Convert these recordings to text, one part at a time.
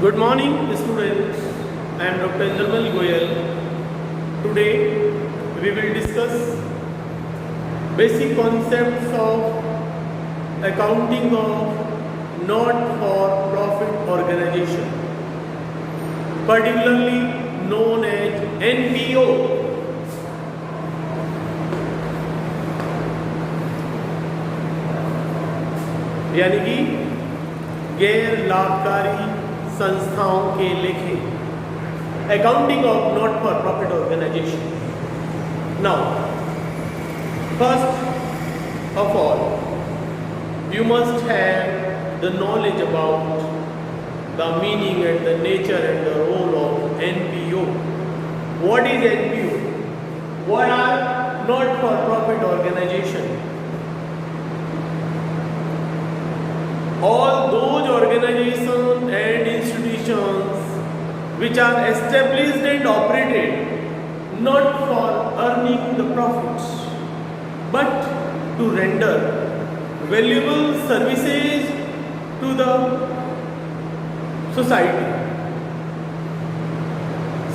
Good morning, students. I am Dr. Indramal Goyal. Today, we will discuss basic concepts of accounting of not-for-profit organization, particularly known as NPO. यानी कि गैर लाभकारी संस्थाओं के लेखे, accounting of not for profit organization. Now first of all you must have the knowledge about the meaning and the nature and the role of NPO. What is NPO? What are not for profit organization? All those organizations and institutions which are established and operated not for earning the profits but to render valuable services to the society,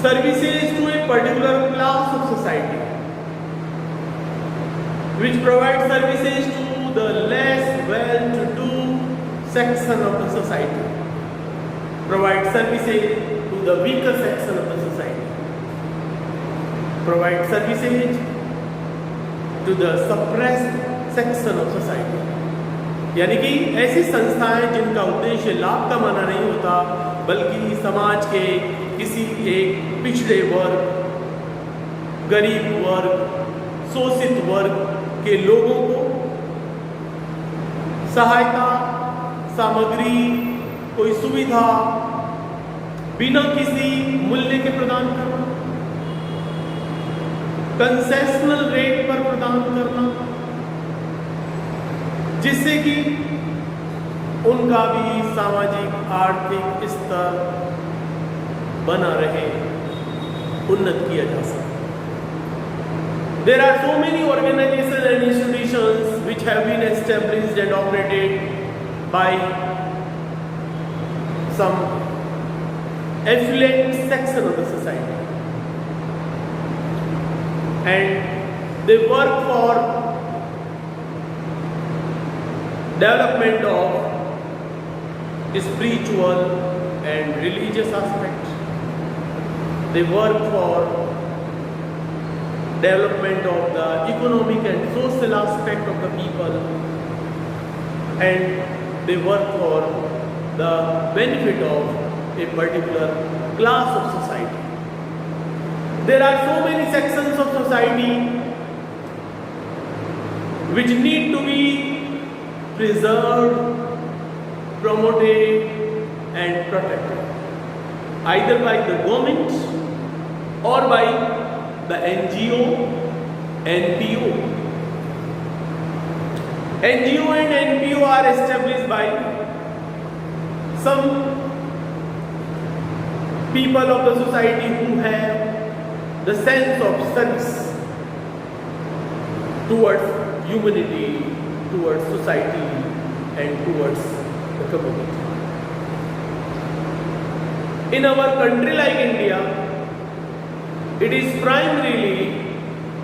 services to a particular class of society, which provide services to the less well-to-do section of the society, provide services to the weaker section of the society, provide services to the suppressed section of society. यानी कि ऐसी संस्थाएं जिनका उद्देश्य लाभ कमाना नहीं होता बल्कि समाज के किसी एक पिछड़े वर्ग, गरीब वर्ग, शोषित वर्ग के लोगों को सहायता, सामग्री, कोई सुविधा बिना किसी मूल्य के प्रदान करना, कंसेशनल रेट पर प्रदान करना, जिससे कि उनका भी सामाजिक आर्थिक स्तर बना रहे, उन्नत किया जा सके. There are so many organizations and institutions which have been established and operated by some affluent section of the society, and they work for development of spiritual and religious aspects. They work for development of the economic and social aspect of the people, and they work for the benefit of a particular class of society. There are so many sections of society which need to be preserved, promoted and protected, either by the government or by the NGO, NPO. NGO and NPO are established by some people of the society who have the sense of service towards humanity, towards society and towards the community. In our country like India, it is primarily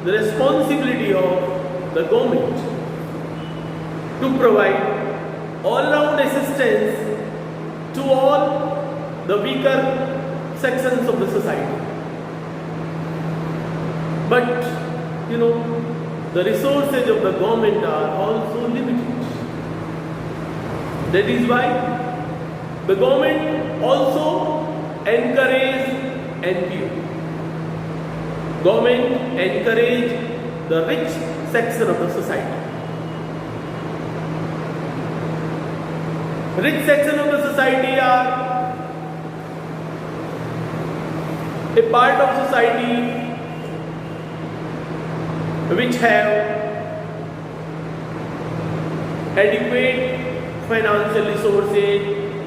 the responsibility of the government to provide all-round assistance to all the weaker sections of the society. But the resources of the government are also limited. That is why the government also encourages NPO. Government encourages the rich section of the society. Rich section of the society are a part of society which have adequate financial resources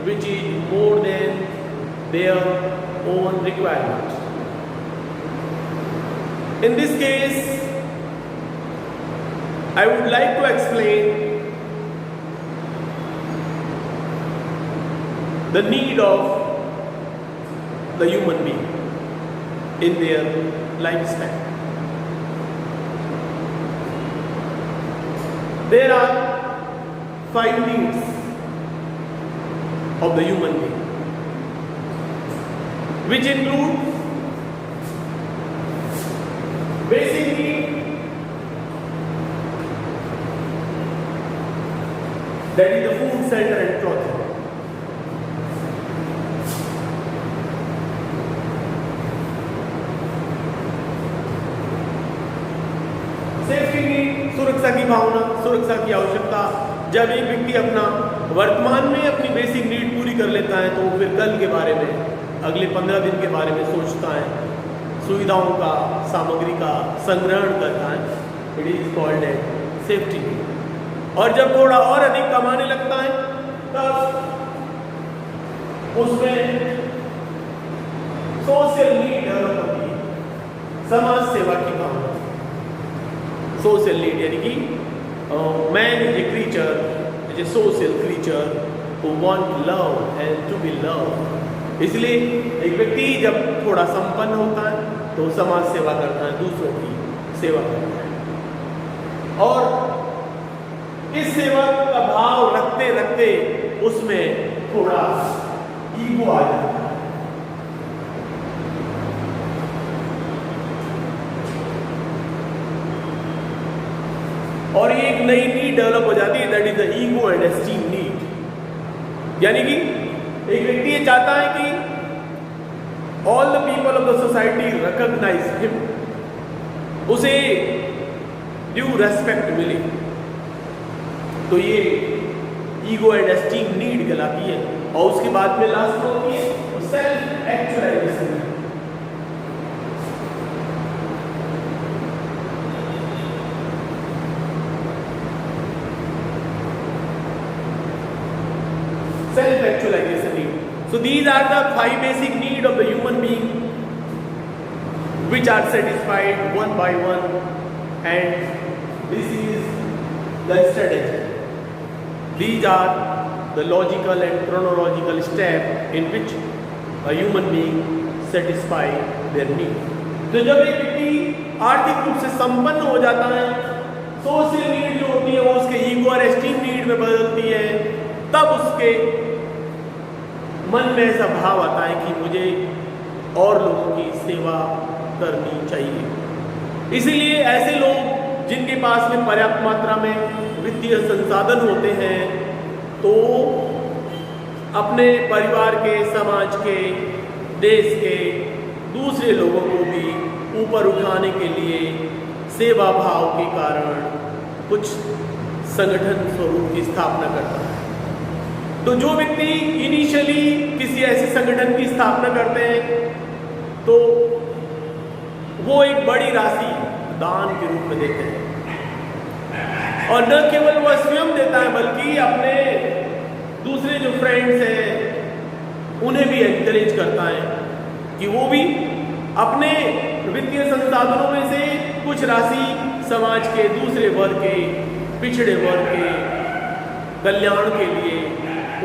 which is more than their own requirement. In this case, I would like to explain the need of the human being in their lifespan. There are 5 needs of the human being, which include basic need, that is the food, shelter and clothing. Safety need, सुरक्षा की भावना, सुरक्षा की आवश्यकता। जब एक व्यक्ति अपना वर्तमान में अपनी बेसिक नीड पूरी कर लेता है तो वो फिर कल के बारे में, अगले 15 दिन के बारे में सोचता है, सुविधाओं का, सामग्री का संग्रहण करता है। It is called a safety need. और जब थोड़ा और अधिक कमाने लगता है तब उसमें सोशल नीड डेवलप होती है, समाज सेवा की भावना। सोशल नीड यानी कि man is a creature, is a social creature who want love and to be loved. इसलिए एक व्यक्ति जब थोड़ा संपन्न होता है तो समाज सेवा करता है, दूसरों की सेवा करता है, और इस सेवा का भाव रखते रखते उसमें थोड़ा ईगो आ जाता है। और ये एक नई नीड डेवलप हो जाती है, that is the ego and esteem need. यानी कि एक व्यक्ति ये चाहता है कि all the people of the society recognise him, उसे ड्यू रेस्पेक्ट मिले। तो ये ईगो एंड एस्टीम नीड कहलाती है। और उसके बाद में लास्ट में होती है self actualisation. Self-actualization need. So these are the 5 basic needs of the human being, which are satisfied one by one, and this is the strategy. These are the logical and chronological step in which a human being satisfy their need. तो जब एक व्यक्ति आर्थिक रूप से संपन्न हो जाता है, सोशल नीड जो होती है वो उसके ईगो और एस्टीम नीड में बदलती है, तब उसके मन में ऐसा भाव आता है कि मुझे और लोगों की सेवा करनी चाहिए। इसीलिए ऐसे लोग जिनके पास में पर्याप्त मात्रा में वित्तीय संसाधन होते हैं तो अपने परिवार के, समाज के, देश के दूसरे लोगों को भी ऊपर उठाने के लिए सेवा भाव के कारण कुछ संगठन स्वरूप की स्थापना करता है। तो जो व्यक्ति इनिशियली किसी ऐसे संगठन की स्थापना करते हैं तो वो एक बड़ी राशि दान के रूप में देते हैं, और न केवल वह स्वयं देता है बल्कि अपने दूसरे जो फ्रेंड्स हैं उन्हें भी एनकरेज करता है कि वो भी अपने वित्तीय संसाधनों में से कुछ राशि समाज के दूसरे वर्ग के, पिछड़े वर्ग के कल्याण के लिए,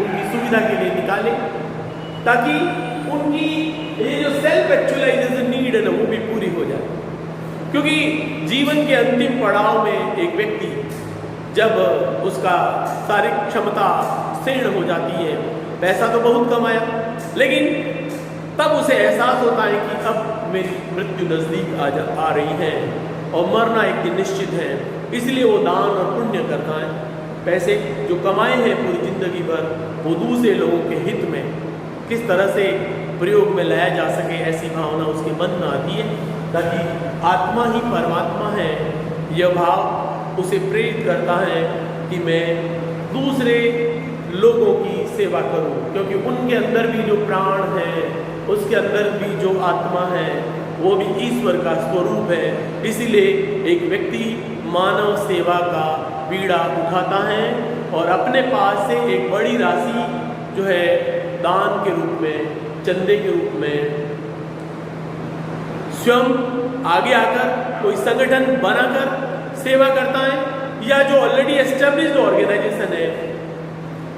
उनकी सुविधा के लिए निकाले, ताकि उनकी ये जो सेल्फ एक्चुअलाइजेशन नीड है ना वो भी पूरी हो जाए। क्योंकि जीवन के अंतिम पड़ाव में एक व्यक्ति जब उसका शारीरिक क्षमता क्षीण हो जाती है, पैसा तो बहुत कमाया लेकिन तब उसे एहसास होता है कि अब मेरी मृत्यु नज़दीक आ रही है और मरना एक दिन निश्चित है। इसलिए वो दान और पुण्य करता है। पैसे जो कमाए हैं पूरी जिंदगी भर वो दूसरे लोगों के हित में किस तरह से प्रयोग में लाया जा सके, ऐसी भावना उसके मन में आती है, ताकि आत्मा ही परमात्मा है। यह भाव उसे प्रेरित करता है कि मैं दूसरे लोगों की सेवा करूं, क्योंकि उनके अंदर भी जो प्राण है, उसके अंदर भी जो आत्मा है वो भी ईश्वर का स्वरूप है। इसीलिए एक व्यक्ति मानव सेवा का बीड़ा उठाता है और अपने पास से एक बड़ी राशि जो है दान के रूप में, चंदे के रूप में स्वयं आगे आकर कोई संगठन बनाकर सेवा करता है, या जो ऑलरेडी एस्टेब्लिश्ड ऑर्गेनाइजेशन है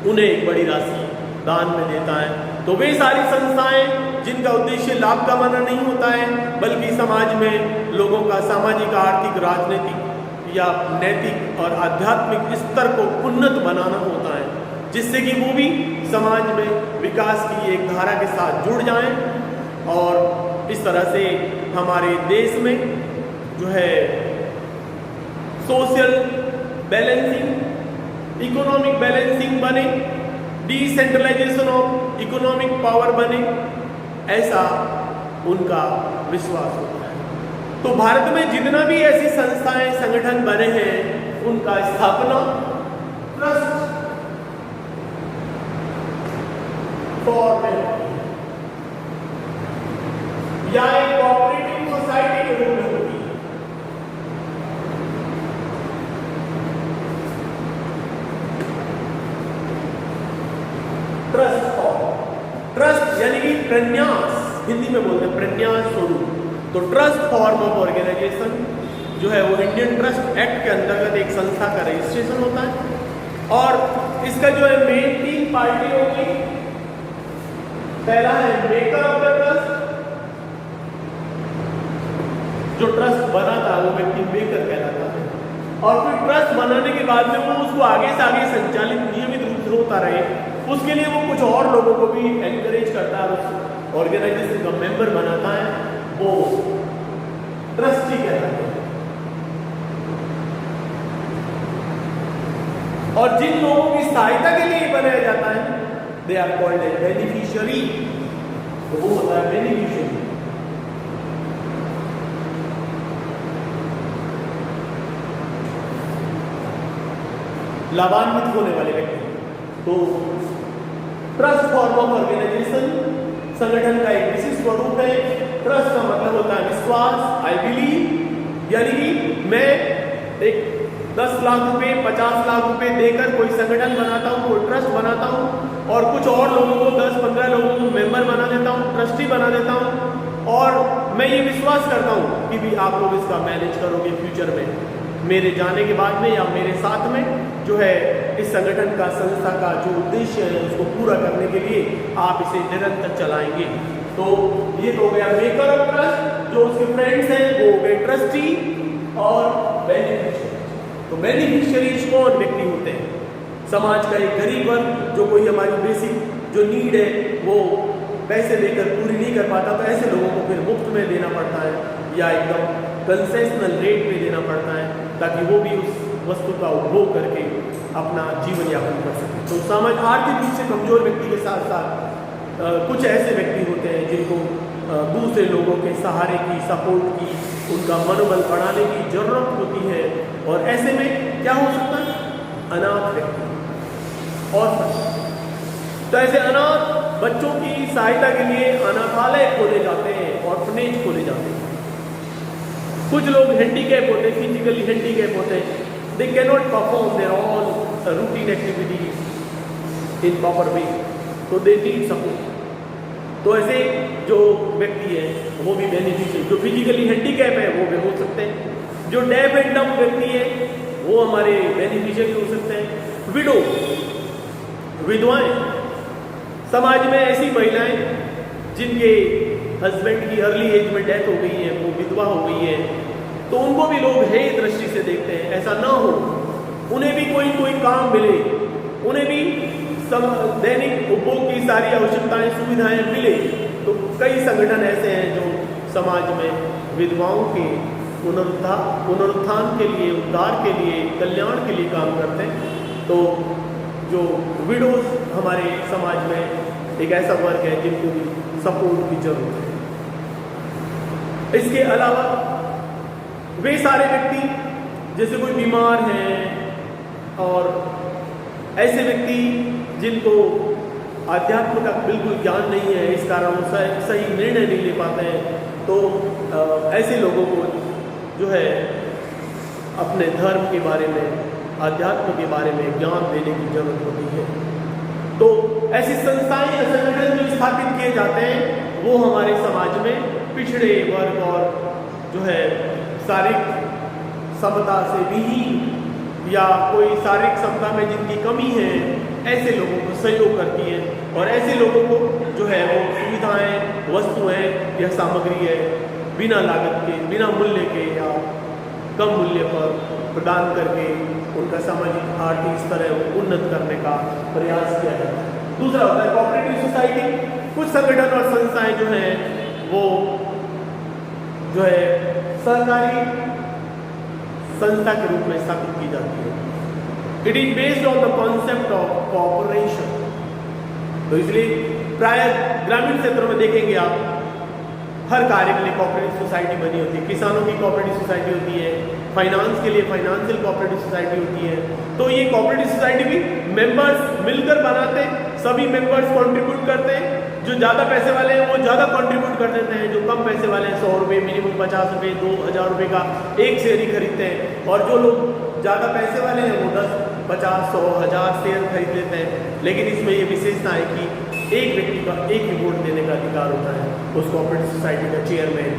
उन्हें एक बड़ी राशि दान में देता है। तो वे सारी संस्थाएं जिनका उद्देश्य लाभ कमाना नहीं होता है, बल्कि समाज में लोगों का सामाजिक, आर्थिक, राजनीतिक या नैतिक और आध्यात्मिक स्तर को उन्नत बनाना होता है, जिससे कि वो भी समाज में विकास की एक धारा के साथ जुड़ जाएं और इस तरह से हमारे देश में जो है सोशल बैलेंसिंग, इकोनॉमिक बैलेंसिंग बने, डिसेंट्रलाइजेशन ऑफ इकोनॉमिक पावर बने, ऐसा उनका विश्वास होता है। तो भारत में जितना भी ऐसी संस्थाएं, संगठन बने हैं, उनका स्थापना ट्रस्ट फॉर या एक कोऑपरेटिव सोसाइटी के रूप में होती है। ट्रस्ट यानी कि प्रन्यास, हिंदी में बोलते हैं प्रन्यास स्वरूप। तो ट्रस्ट फॉर्म ऑफ ऑर्गेनाइजेशन जो है वो इंडियन ट्रस्ट एक्ट के अंतर्गत एक संस्था का रजिस्ट्रेशन होता है और इसका जो है मेन 3 पार्टी होगी। पहला है मेकर ऑफ द ट्रस्ट, जो ट्रस्ट बनाता है वो व्यक्ति मेकर कहलाता है, और फिर ट्रस्ट बनाने के बाद में वो उसको आगे से आगे संचालित नियमित रूप से होता रहे, उसके लिए वो कुछ और लोगों को भी एनकरेज करता है, उस ऑर्गेनाइजेशन का मेंबर बनाता है, वो ट्रस्टी कहलाता है। और जिन लोगों की सहायता के लिए बनाया जाता है they are called as beneficiary, तो वो होता है बेनिफिशियरी। लाभान्वित होने वाले व्यक्ति। तो ट्रस्ट फॉर्म ऑफ ऑर्गेनाइजेशन संगठन का एक विशिष्ट स्वरूप है। ट्रस्ट का मतलब होता है विश्वास, आई बिलीव, यानी कि मैं एक 10 लाख रुपए, 50 लाख रुपए देकर कोई संगठन बनाता हूँ, कोई ट्रस्ट बनाता हूँ और कुछ और लोगों को 10-15 लोगों को मेंबर बना देता हूँ, ट्रस्टी बना देता हूँ और मैं ये विश्वास करता हूँ कि भी आप लोग इसका मैनेज करोगे फ्यूचर में, मेरे जाने के बाद में या मेरे साथ में जो है इस संगठन का, संस्था का जो उद्देश्य है उसको पूरा करने के लिए आप इसे निरंतर चलाएंगे। तो ये तो हो गया मेकर ऑफ ट्रस्ट, जो उसके फ्रेंड्स हैं वो हो गए ट्रस्टी और बेनिफिशियरी। तो बेनिफिशियरीज कौन व्यक्ति होते हैं? समाज का एक गरीब वर्ग जो कोई हमारी बेसिक जो नीड है वो पैसे लेकर पूरी नहीं कर पाता, तो ऐसे लोगों को फिर मुफ्त में देना पड़ता है या एकदम कंसेशनल रेट पे देना पड़ता है ताकि वो भी उस वस्तु का उपभोग करके अपना जीवन यापन कर सके। तो समाज आर्थिक रूप से कमजोर व्यक्ति के साथ साथ कुछ ऐसे व्यक्ति होते हैं जिनको दूसरे लोगों के सहारे की, सपोर्ट की, उनका मनोबल बढ़ाने की जरूरत होती है और ऐसे में क्या हो सकता है? अनाथ व्यक्ति और तो ऐसे अनाथ बच्चों की सहायता के लिए अनाथालय खोले जाते हैं, ऑर्फनेज खोले जाते हैं। कुछ लोग हैंडीकैप होते हैं, फिजिकली हैंडीकैप होते हैं, they can not perform their all routine activities in proper way, तो दे नीड सपोर्ट। तो ऐसे जो व्यक्ति है वो भी बेनिफिशियल, जो फिजिकली हैंडीकैप है वो भी हो सकते हैं, जो डेफ एंड डम्ब व्यक्ति है वो हमारे बेनिफिशियल हो सकते हैं। विडो, विधवाएं, समाज में ऐसी महिलाएं जिनके हस्बैंड की अर्ली एज में डेथ हो गई है, वो विधवा हो गई है, तो उनको भी लोग हेय दृष्टि से देखते हैं। ऐसा ना हो, उन्हें भी कोई काम मिले, उन्हें भी दैनिक उपभोग की सारी आवश्यकताएं, सुविधाएं मिले। तो कई संगठन ऐसे हैं जो समाज में विधवाओं के पुनरुत्थान के लिए, उद्धार के लिए, कल्याण के लिए काम करते हैं। तो जो विडोज हमारे समाज में एक ऐसा वर्ग है जिनको भी सपोर्ट की जरूरत है। इसके अलावा वे सारे व्यक्ति जैसे कोई बीमार हैं और ऐसे व्यक्ति जिनको आध्यात्म का बिल्कुल ज्ञान नहीं है, इस कारण वो सही निर्णय नहीं ले पाते हैं, तो ऐसे लोगों को जो है अपने धर्म के बारे में, आध्यात्म के बारे में ज्ञान देने की जरूरत होती है। तो ऐसी संस्थाएं या संगठन जो स्थापित किए जाते हैं वो हमारे समाज में पिछड़े वर्ग और जो है शारीरिक समता से विहीन या कोई शारीरिक क्षमता में जिनकी कमी है, ऐसे लोगों को सहयोग करती है और ऐसे लोगों को जो है वो सुविधाएं, वस्तुएं या सामग्री है बिना लागत के, बिना मूल्य के या कम मूल्य पर प्रदान करके उनका सामाजिक आर्थिक स्तर है वो उन्नत करने का प्रयास किया जाता है। दूसरा होता है कोऑपरेटिव सोसाइटी। कुछ संगठन और संस्थाएं जो हैं वो जो है सरकारी संस्था के रूप में स्थापित की जाती है। It is based on the concept of cooperation. तो इसलिए प्राय ग्रामीण क्षेत्रों में देखेंगे आप हर कार्य के लिए कोऑपरेटिव सोसाइटी बनी होती है। किसानों की कोऑपरेटिव सोसाइटी होती है, फाइनेंस के लिए फाइनेंशियल कोऑपरेटिव सोसाइटी होती है। तो ये कोऑपरेटिव सोसाइटी भी मेंबर्स मिलकर बनाते हैं, सभी मेंबर्स कंट्रीब्यूट करते हैं। जो ज़्यादा पैसे वाले हैं वो ज़्यादा कंट्रीब्यूट कर देते हैं, जो कम पैसे वाले हैं 100 रुपये, मिनिमम 50 रुपये, 2000 रुपये का एक शेयर ही खरीदते हैं। और जो लोग ज़्यादा पैसे वाले हैं वो 10, 50, 100, 1000 शेयर खरीद लेते हैं। लेकिन इसमें ये विशेषता है कि एक व्यक्ति का एक ही वोट देने का अधिकार होता है, उस कोऑपरेटिव सोसाइटी का चेयरमैन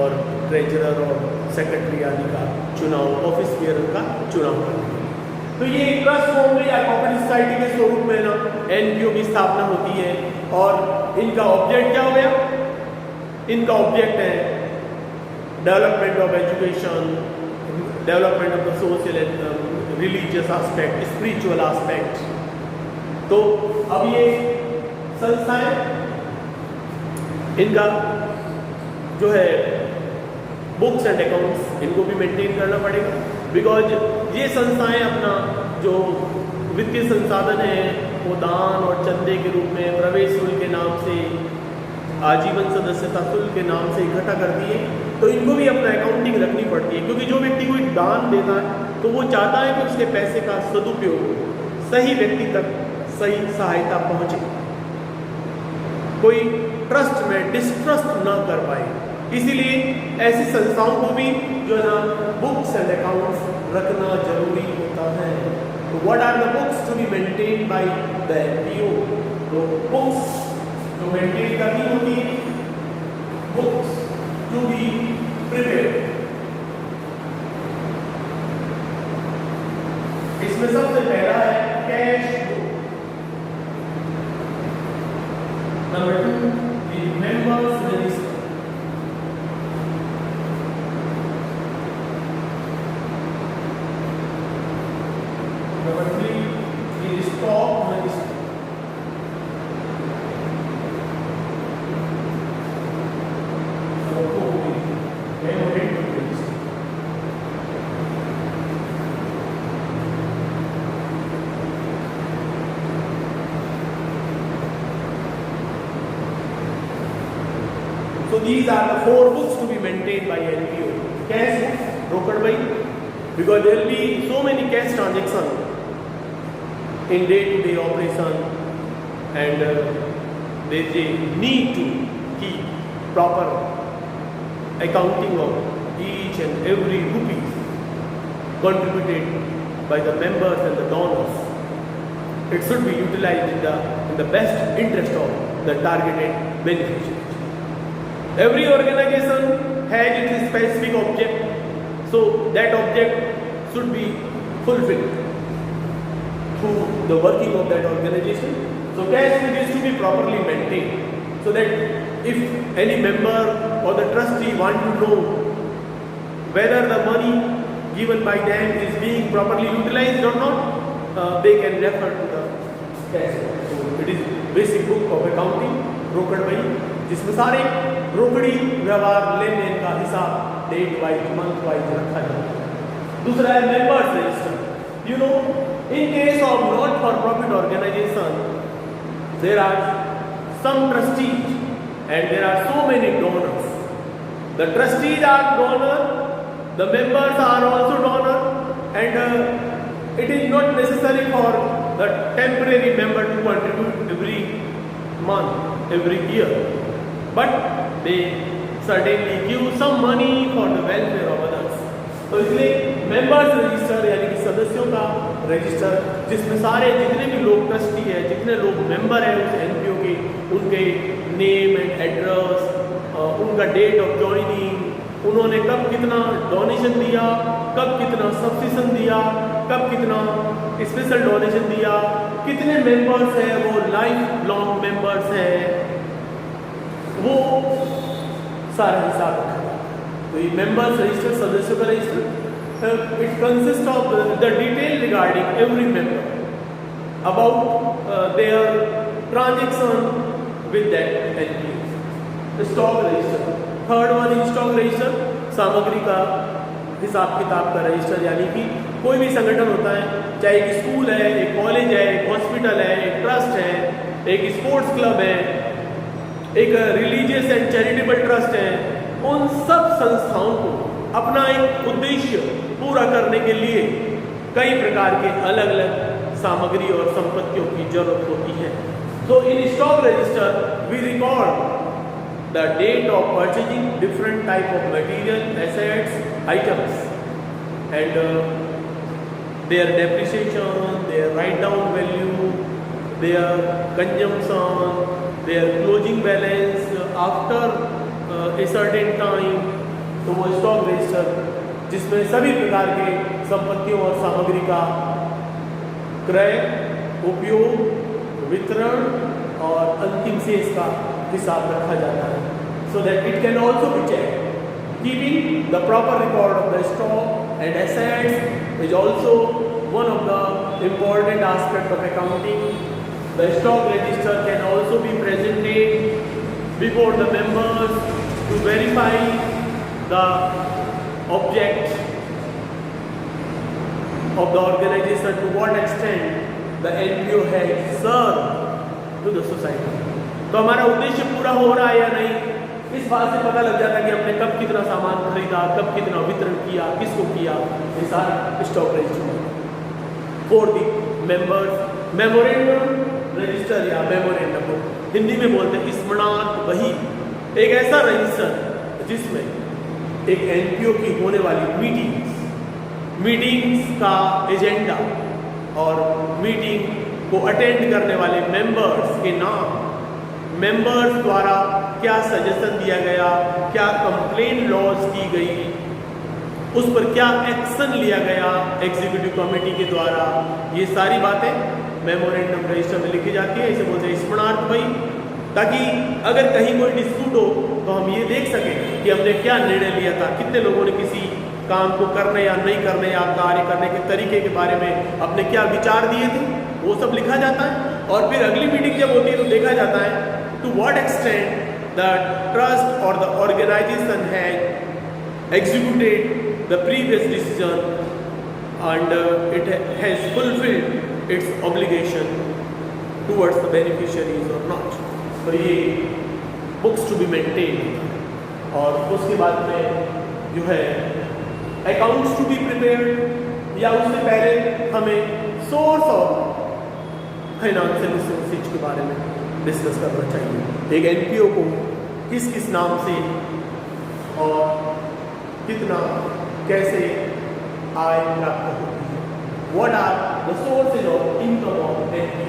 और ट्रेजरर और सेक्रेटरी आदि का चुनाव, ऑफिस बेयरर का चुनाव करने के लिए। तो ये ट्रस्ट फॉर्म में या कोऑपरेटिव सोसाइटी के स्वरूप में ना एनपीओ की स्थापना होती है। और इनका ऑब्जेक्ट क्या हो गया? इनका ऑब्जेक्ट है development of education, development of the social and religious aspect, spiritual aspect. तो अब ये संस्थाएं, इनका जो है बुक्स एंड अकाउंट्स इनको भी मेंटेन करना पड़ेगा, बिकॉज ये संस्थाएं अपना जो वित्तीय संसाधन है वो दान और चंदे के रूप में, प्रवेश शुल्क के नाम से, आजीवन सदस्यता शुल्क के नाम से इकट्ठा करती है। तो इनको भी अपना अकाउंटिंग रखनी पड़ती है, क्योंकि जो व्यक्ति कोई दान देता है तो वो चाहता है कि उसके पैसे का सदुपयोग सही व्यक्ति तक सही सहायता पहुंचे, कोई ट्रस्ट में डिस्ट्रस्ट ना कर पाए। इसीलिए ऐसी संस्थाओं को भी जो है ना बुक्स एंड अकाउंट्स रखना जरूरी होता है। तो what are the books to be maintain by the NPO? तो बुक्स जो मेंटेन करनी होती है, बुक्स टू बी प्रिपेयर्ड, इसमें सबसे पहला है cash book. Number 2 is members register। Number 3 is stock register। Number 4 is memorandum register। So these are the 4 books to be maintained by NPO. Cash book, brokered by, because there will be so many cash transactions in day-to-day operation, and there is a need to keep proper accounting of each and every rupees contributed by the members and the donors. It should be utilized in the best interest of the targeted beneficiaries. Every organization has its specific object, so that object should be fulfilled through the working of that organization. So cash book is to be properly maintained, so that if any member or the trustee want to know whether the money given by them is being properly utilized or not, they can refer to the cash book. So it is basic book of accounting, brokered by, जिसमें सारे रोकड़ी व्यवहार, लेन then का हिसाब date wise, month wise रखा जाता है। दूसरा है members register. You know, in case of not for profit organisation there are some trustees and there are so many donors. The trustees are donor, the members are also donor, and it is not necessary for the temporary member to contribute every month, every year, but they certainly give some money for the welfare of others. तो इसलिए members register यानी कि सदस्यों का register, जिसमें सारे जितने भी लोग ट्रस्टी है, जितने लोग मेंबर हैं उस एनपीओ के, उनके नेम एंड एड्रेस, उनका डेट ऑफ ज्वाइनिंग, उन्होंने कब कितना डोनेशन दिया, कब कितना सब्सिशन दिया, कब कितना स्पेशल डोनेशन दिया, कितने मेंबर्स हैं वो लाइफ लॉन्ग मेंबर्स हैं, वो सारा हिसाब रखा जाता है। तो ये मेंबर्स रजिस्टर, सदस्यों का register, it consist of the detail regarding every member about their transaction with that NPO. Stock register, third one is stock register, सामग्री का हिसाब किताब का रजिस्टर, यानी कि कोई भी संगठन होता है, चाहे एक स्कूल है, एक कॉलेज है, एक हॉस्पिटल है, एक ट्रस्ट है, एक स्पोर्ट्स क्लब है, एक रिलीजियस एंड चैरिटेबल ट्रस्ट है, उन सब संस्थाओं को अपना एक उद्देश्य पूरा करने के लिए कई प्रकार के अलग अलग सामग्री और संपत्तियों की जरूरत होती है। तो in stock register we record the date of purchasing different type of material, assets, items, and their depreciation, their write down value, their consumption, their closing balance after a certain time। तो वो stock register जिसमें सभी प्रकार के संपत्तियों और सामग्री का क्रय, उपयोग, वितरण और अंतिम शेष का हिसाब रखा जाता है, so that it can also be checked. Keeping the proper record of the stock and assets is also one of the important aspects of accounting. The stock register can also be presented before the members to verify the object of the organization, to what extent the NPO has served to the society. तो हमारा उद्देश्य पूरा हो रहा है या नहीं, इस बात से पता लग जाता है कि हमने कब कितना सामान खरीदा, कब कितना वितरण किया, किसको किया, ये सारा stock register. For the members memorandum register या मेमोरेंडम हिंदी में बोलते हैं स्मरणार्थ बही, एक ऐसा रजिस्टर जिसमें एक एनपीओ की होने वाली मीटिंग्स का एजेंडा और मीटिंग को अटेंड करने वाले मेंबर्स के नाम, मेंबर्स द्वारा क्या सजेशन दिया गया, क्या कंप्लेन लॉन्च की गई, उस पर क्या एक्शन लिया गया एग्जीक्यूटिव कमेटी के द्वारा, ये सारी बातें मेमोरेंडम रजिस्टर में लिखी जाती है। इसे बोलते हैं स्मरणार्थ बही, ताकि अगर कहीं कोई डिस्प्यूट हो तो हम ये देख सकें कि हमने क्या निर्णय लिया था, कितने लोगों ने किसी काम को करने या नहीं करने या कार्य करने के तरीके के बारे में अपने क्या विचार दिए थे, वो सब लिखा जाता है। और फिर अगली मीटिंग जब होती है तो देखा जाता है to what extent the trust or the organization had executed the previous decision and it has fulfilled its obligation towards the beneficiaries or not। तो ये books to be maintained। और उसके बाद में जो है accounts to be prepared, या उससे पहले हमें source of financial resources के बारे में डिस्कस करना चाहिए। एक एनपीओ को किस किस नाम से और कितना कैसे आय प्राप्त होती है, what are the sources of income of NPO.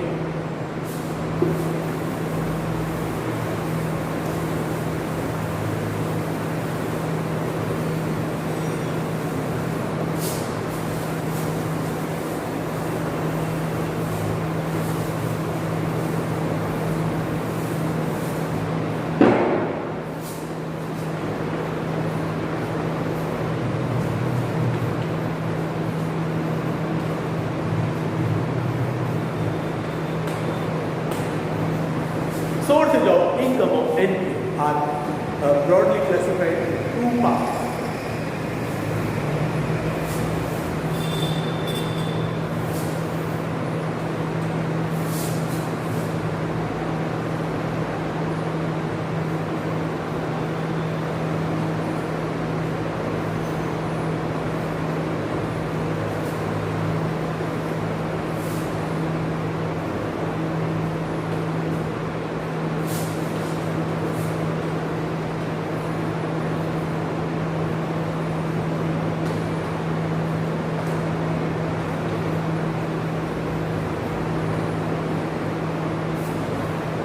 Sources of income of NPO are broadly classified into two parts.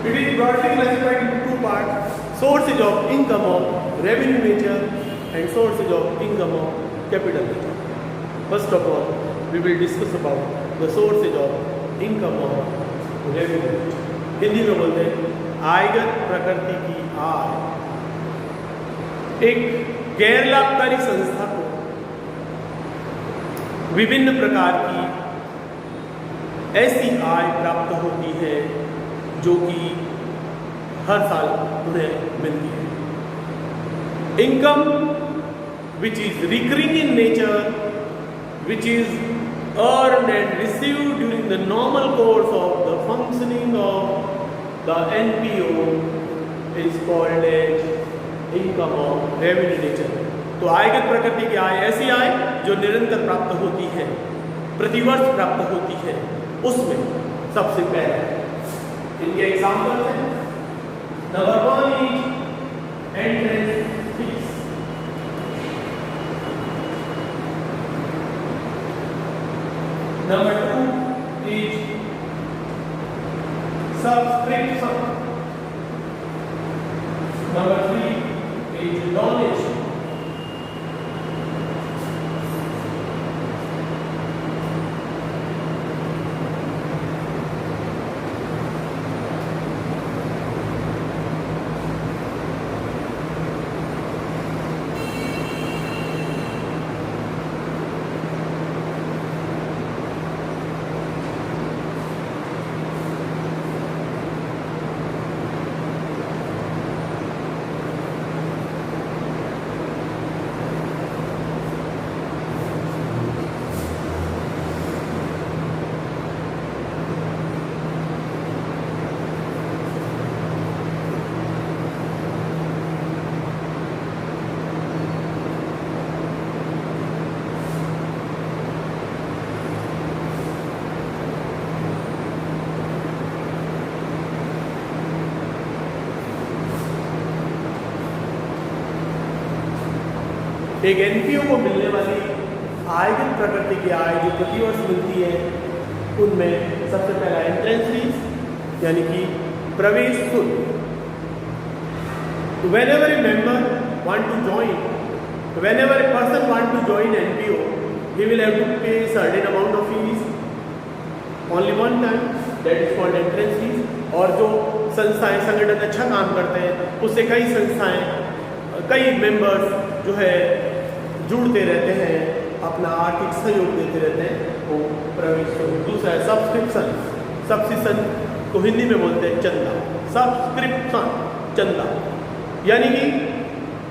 It is broadly classified into two parts: sources of income of revenue nature and sources of income of capital nature. First of all, we will discuss about the sources of income of revenue. Hindi में बोलते हैं आयगत प्रकृति की आय। एक गैर लाभकारी संस्था को विभिन्न प्रकार की ऐसी आय प्राप्त होती है जो कि हर साल उन्हें मिलती है। Income which is recurring in nature, which is earned and received during the normal course of the functioning of the NPO is called as income of revenue nature. तो आयगत प्रकृति की आय ऐसी आय जो निरंतर प्राप्त होती है, प्रतिवर्ष प्राप्त होती है। उसमें सबसे पहले इनके एग्जाम्पल हैं। Number 1 is entrance fees। Number 2 is subscription। Number 3 is donation। एक एनपीओ को मिलने वाली आयगत प्रकृति की आय जो प्रतिवर्ष मिलती है, उनमें सबसे पहला एंट्रेंस फीस यानी कि प्रवेश शुल्क। whenever a member want to join, whenever a person want to join NPO, he will have to pay certain amount of fees only one time, that is called entrance fees। और जो संस्थाएं संगठन अच्छा काम करते हैं उससे कई संस्थाएं, कई मेंबर्स जो है जुड़ते रहते हैं, अपना आर्थिक सहयोग देते रहते हैं, वो प्रवेश शुल्क। दूसरा है सब्सक्रिप्शन। सब्सक्रिप्शन को हिंदी में बोलते हैं चंदा। सब्सक्रिप्शन चंदा यानी कि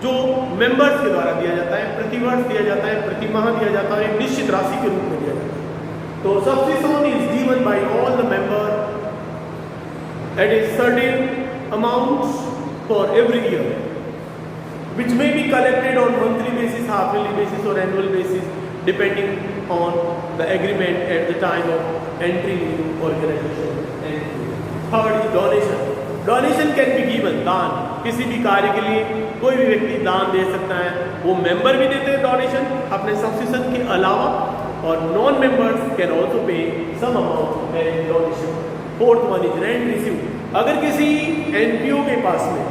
जो मेंबर्स के द्वारा दिया जाता है, प्रतिवर्ष दिया जाता है, प्रति माह दिया जाता है, एक निश्चित राशि के रूप में दिया जाता है। तो subscription is given by all the member eight a certain amount for every year, which may be collected on monthly basis, half yearly basis or annual basis depending on the agreement at the time of entry into organization। Third is donation। Donation can be given, दान। किसी भी कार्य के लिए कोई भी व्यक्ति दान दे सकता है, वो मेंबर भी देते हैं डोनेशन अपने सब्सक्रिप्शन के अलावा, और non members can also pay some amount as donation. Fourth one is rent receive. अगर किसी एनपीओ के पास में,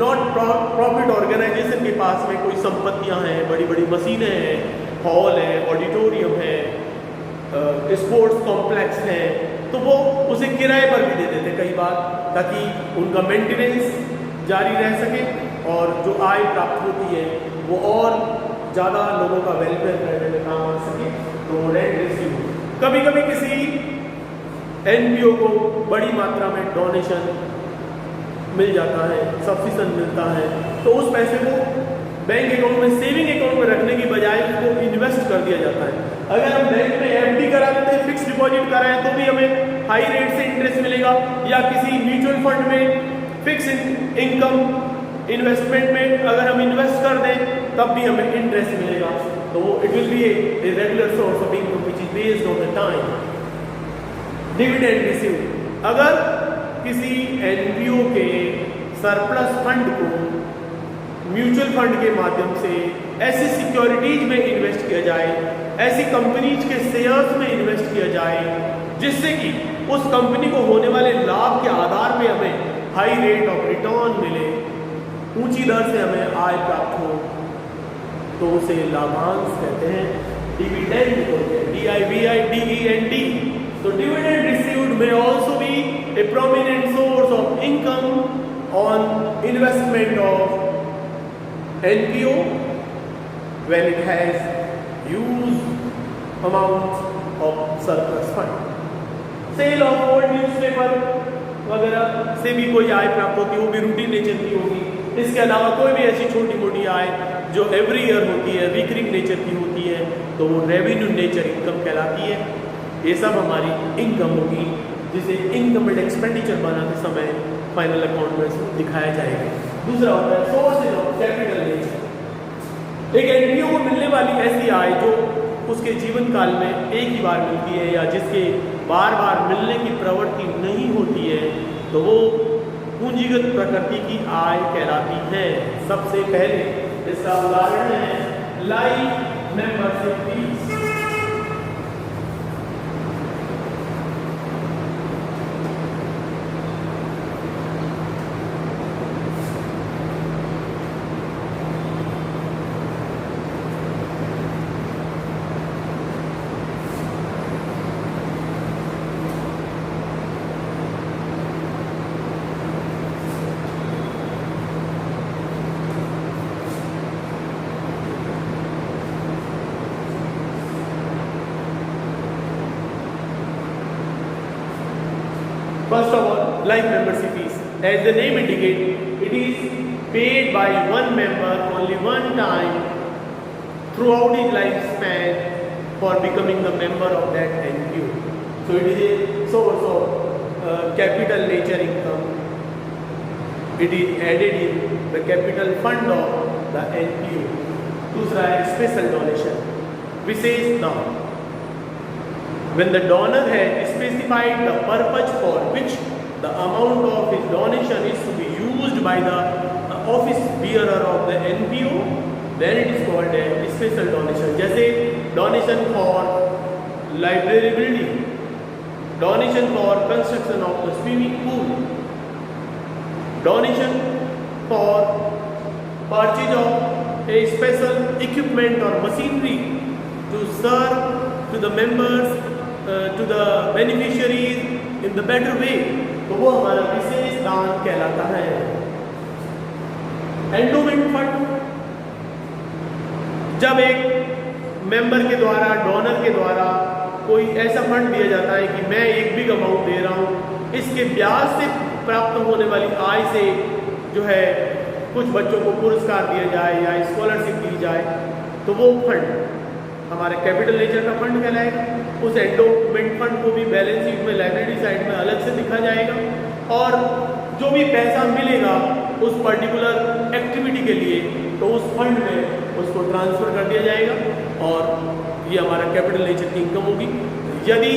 नॉट प्रॉफिट ऑर्गेनाइजेशन के पास में कोई संपत्तियां हैं, बड़ी बड़ी मशीनें हैं, हॉल है, ऑडिटोरियम है, स्पोर्ट्स कॉम्प्लेक्स है, तो वो उसे किराए पर भी दे देते कई बार, ताकि उनका मेंटेनेंस जारी रह सके और जो आय प्राप्त होती है वो और ज़्यादा लोगों का वेलफेयर करने में काम आ सके। तो रेंट रिसीव। कभी कभी किसी एनपीओ को बड़ी मात्रा में डोनेशन मिल जाता है, सब्सिडी मिलता है, तो उस पैसे को बैंक अकाउंट में, सेविंग अकाउंट में रखने की बजाय उसको इन्वेस्ट कर दिया जाता है। अगर हम बैंक में एफडी करा देते हैं, फिक्स डिपॉजिट कराएं, तो भी हमें हाई रेट से इंटरेस्ट मिलेगा, या किसी म्यूचुअल फंड में फिक्स इनकम इन्वेस्टमेंट में अगर हम इन्वेस्ट कर दें तब भी हमें इंटरेस्ट मिलेगा। तो it will be a regular source of income which is based on the time. Dividend receive. अगर किसी एनपीओ के सरप्लस फंड को म्यूचुअल फंड के माध्यम से ऐसी सिक्योरिटीज में इन्वेस्ट किया जाए, ऐसी कंपनीज के शेयर्स में इन्वेस्ट किया जाए, जिससे कि उस कंपनी को होने वाले लाभ के आधार पे हमें हाई रेट ऑफ रिटर्न मिले, ऊंची दर से हमें आय प्राप्त हो, तो उसे लाभांश कहते हैं। डिविडेंड बोलते हैं, DIVIDEND। तो dividend received may also be a prominent source of income on investment of NPO when it has huge amount of surplus fund। Sale of old newspaper वगैरह से भी कोई आय प्राप्त होती है, वो भी रूटीन नेचर की होगी। इसके अलावा कोई भी ऐसी छोटी मोटी आय जो एवरी ईयर होती है, रिकरिंग नेचर की होती है, तो वो रेवेन्यू नेचर इनकम कहलाती है। ये सब हमारी इनकम होगी, जिसे इनकम एंड एक्सपेंडिचर बनाते समय फाइनल अकाउंट में दिखाया जाएगा। दूसरा होता है सोर्सेज ऑफ कैपिटल नेचर। एक एनपीओ को मिलने वाली ऐसी आय जो उसके जीवन काल में एक ही बार मिलती है या जिसके बार बार मिलने की प्रवृत्ति नहीं होती है, तो वो पूंजीगत प्रकृति की आय कहलाती है। सबसे पहले इसका उदाहरण है life membership fees. First of all, life membership fees. As the name indicates, it is paid by one member only one time throughout his lifespan for becoming the member of that NPO. So it is a source of capital nature income. It is added in the capital fund of the NPO. दूसरा है special donation, विशेष दान। When the donor has specified the purpose for which the amount of his donation is to be used by the office bearer of the NPO, then it is called a special donation। जैसे donation for library building, donation for construction of the swimming pool, donation for purchase of a special equipment or machinery to serve to the members, to the beneficiaries in the better way, तो वो हमारा विशेष दान कहलाता है। Endowment fund, जब एक member के द्वारा, डोनर के द्वारा कोई ऐसा फंड दिया जाता है कि मैं एक बिग अमाउंट दे रहा हूँ, इसके ब्याज से प्राप्त होने वाली आय से जो है कुछ बच्चों को पुरस्कार दिया जाए या स्कॉलरशिप दी जाए, तो वो फंड हमारे कैपिटल नेचर का फंड कहलाएगा। उस एंडोमेंट फंड को भी बैलेंस शीट में लाइब्रेरी साइड में अलग से लिखा जाएगा, और जो भी पैसा मिलेगा उस पर्टिकुलर एक्टिविटी के लिए, तो उस फंड में उसको ट्रांसफ़र कर दिया जाएगा और ये हमारा कैपिटल नेचर की इनकम होगी। यदि